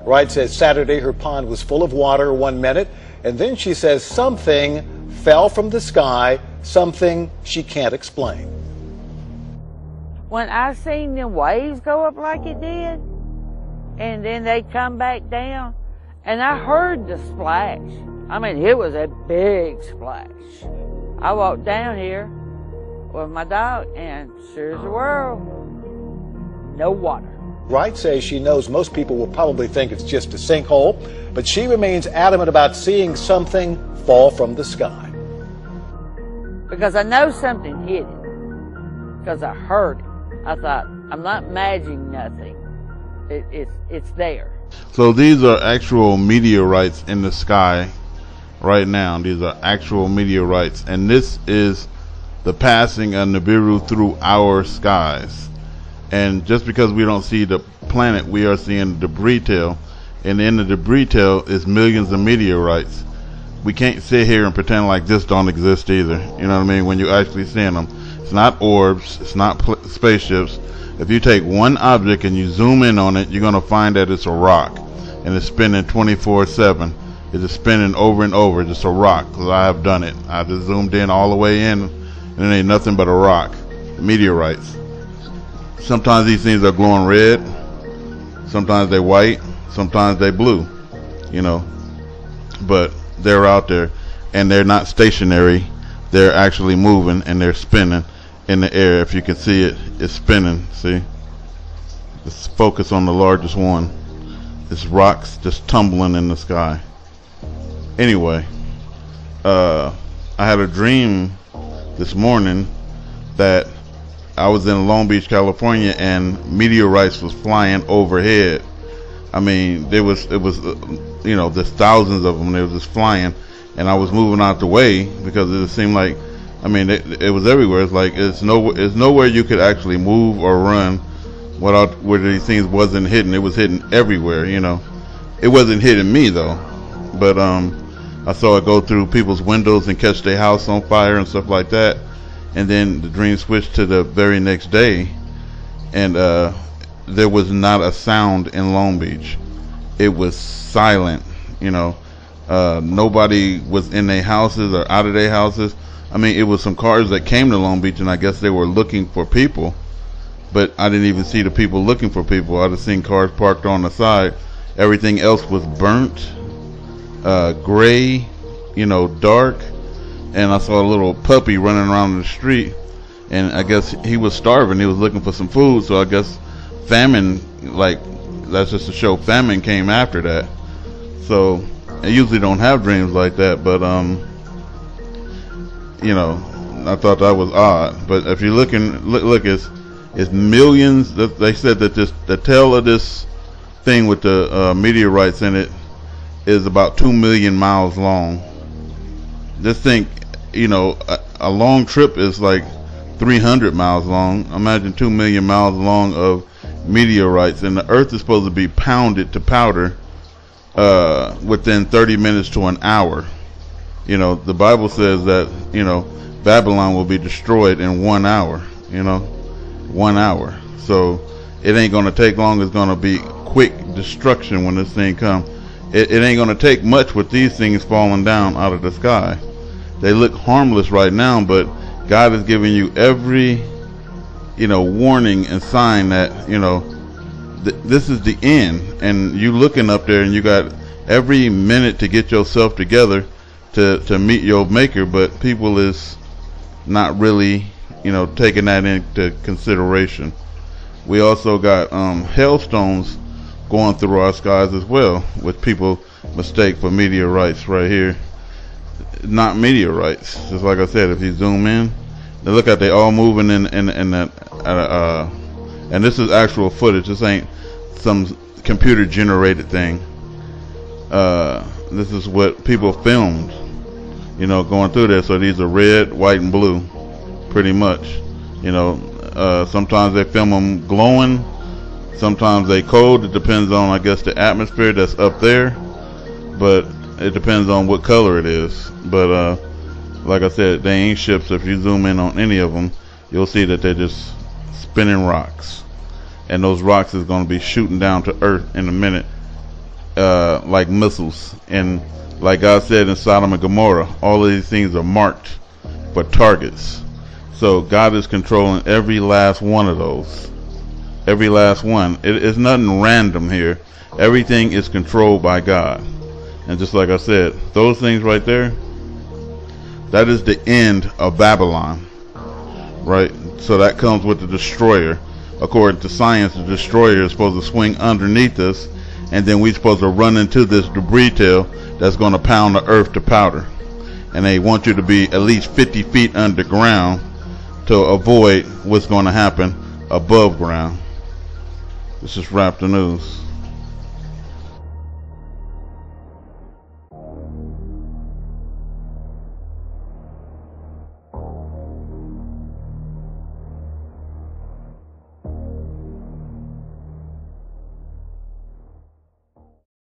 Wright says Saturday her pond was full of water 1 minute, and then she says something fell from the sky, something she can't explain. When I seen the waves go up like it did, and then they come back down, and I heard the splash. I mean, it was a big splash. I walked down here with my dog, and sure as the world, no water. Wright says she knows most people will probably think it's just a sinkhole, but she remains adamant about seeing something fall from the sky. Because I know something hit it. Because I heard it. I thought, I'm not imagining nothing. It's there. So these are actual meteorites in the sky right now. These are actual meteorites, and this is the passing of Nibiru through our skies. And just because we don't see the planet, we are seeing the debris tail, and in the debris tail is millions of meteorites. We can't sit here and pretend like this don't exist either. You know what I mean? When you actually seeing them, it's not orbs, it's not spaceships. If you take one object and you zoom in on it, you're going to find that it's a rock, and it's spinning 24/7. It's just spinning over and over, just a rock. Because I have done it. I just zoomed in all the way in, and it ain't nothing but a rock. Meteorites. Sometimes these things are glowing red, sometimes they white, sometimes they blue, you know, but they're out there, and they're not stationary. They're actually moving, and they're spinning in the air. If you can see it, it's spinning. See, let's focus on the largest one. It's rocks just tumbling in the sky. Anyway, I had a dream this morning that I was in Long Beach, California, and meteorites was flying overhead. I mean, it was you know, there's thousands of them. They was just flying, and I was moving out the way because it seemed like, I mean, it was everywhere. It's like it's nowhere you could actually move or run without where these things wasn't hidden. It was hidden everywhere. You know, it wasn't hitting me though, but I saw it go through people's windows and catch their house on fire and stuff like that. And then the dream switched to the very next day, and there was not a sound in Long Beach. It was silent, you know. Nobody was in their houses or out of their houses. I mean, it was some cars that came to Long Beach, and I guess they were looking for people, but I didn't even see the people looking for people. I'd have seen cars parked on the side. Everything else was burnt, gray, you know, dark. And I saw a little puppy running around the street, and I guess he was starving. He was looking for some food, so I guess famine, like, that's just to show famine came after that. So I usually don't have dreams like that, but you know, I thought that was odd. But if you're looking, look, it's millions. They said that the tail of this thing with the meteorites in it is about 2 million miles long. This thing, you know, a long trip is like 300 miles long. Imagine 2 million miles long of meteorites, and the Earth is supposed to be pounded to powder within 30 minutes to an hour. You know, the Bible says that, you know, Babylon will be destroyed in 1 hour. You know, 1 hour. So it ain't gonna take long. It's gonna be quick destruction when this thing comes. It ain't gonna take much with these things falling down out of the sky. They look harmless right now, but God is giving you every, you know, warning and sign that, you know, this is the end. And you looking up there, and you got every minute to get yourself together to meet your maker, but people is not really, you know, taking that into consideration. We also got hailstones going through our skies as well, which people mistake for meteorites right here. Not meteorites. Just like I said, if you zoom in, they look at they all moving in that and this is actual footage. This ain't some computer generated thing. This is what people filmed, you know, going through there. So these are red, white, and blue, pretty much. You know, sometimes they film them glowing, sometimes they cold. It depends on, I guess, the atmosphere that's up there, but it depends on what color it is. But like I said, they ain't ships. If you zoom in on any of them, you'll see that they're just spinning rocks, and those rocks is going to be shooting down to Earth in a minute. like missiles. And like God said in Sodom and Gomorrah, all of these things are marked for targets. So God is controlling every last one of those. Every last one. It's nothing random here. Everything is controlled by God. And just like I said, those things right there, that is the end of Babylon. Right? So that comes with the destroyer. According to science, the destroyer is supposed to swing underneath us, and then we're supposed to run into this debris tail that's going to pound the earth to powder. And they want you to be at least 50 feet underground to avoid what's going to happen above ground. This is Rap the News.